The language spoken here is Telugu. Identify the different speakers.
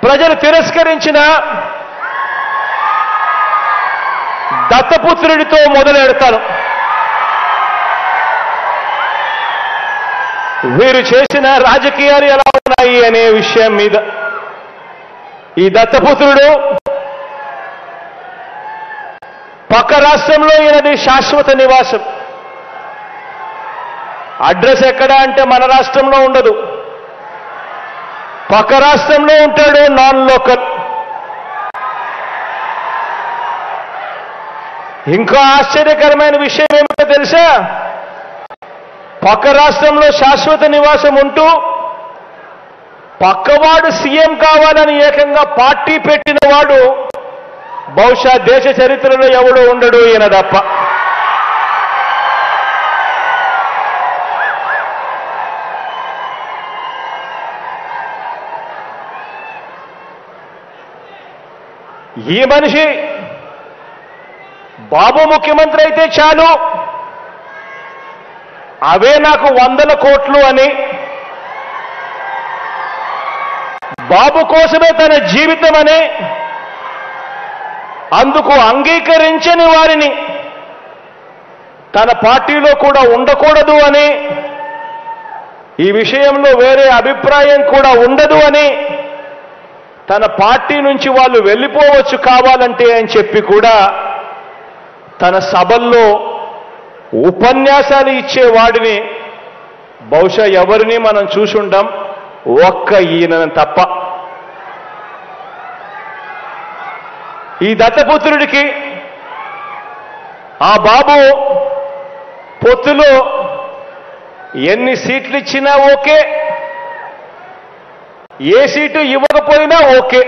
Speaker 1: ప్రజలు తిరస్కరించిన దత్తపుత్రుడితో మొదలెడతాను. వీరు చేసిన రాజకీయాలు ఎలా ఉన్నాయి అనే విషయం మీద. ఈ దత్తపుత్రుడు పక్క రాష్ట్రంలో ఈయనది శాశ్వత నివాసం. అడ్రస్ ఎక్కడ అంటే మన రాష్ట్రంలో ఉండదు, పక్క రాష్ట్రంలో ఉంటాడు, నాన్ లోకల్. ఇంకా ఆశ్చర్యకరమైన విషయం ఏమిటో తెలుసా? పక్క రాష్ట్రంలో శాశ్వత నివాసం ఉంటూ పక్కవాడు సీఎం కావాలని ఏకంగా పార్టీ పెట్టిన వాడు బహుశా దేశ చరిత్రలో ఎవడో ఉండడు, ఈయన తప్ప. ఈ మనిషి బాబు ముఖ్యమంత్రి అయితే చాలు, అవే నాకు 100 కోట్లు అని, బాబు కోసమే తన జీవితం అని, అందుకు అంగీకరించని వారిని తన పార్టీలో కూడా ఉండకూడదు అని, ఈ విషయంలో వేరే అభిప్రాయం కూడా ఉండదు అని, తన పార్టీ నుంచి వాళ్ళు వెళ్ళిపోవచ్చు కావాలంటే అని చెప్పి కూడా తన సభల్లో ఉపన్యాసాలు ఇచ్చేవాడిని బహుశా ఎవరిని మనం చూసుంటాం, ఒక్క ఈయనను తప్ప. ఈ దత్తపుత్రుడికి ఆ బాబు పొత్తులో ఎన్ని సీట్లు ఇచ్చినా ఓకే, ఏ సీటు ఇవ్వకపోయినా ఓకే.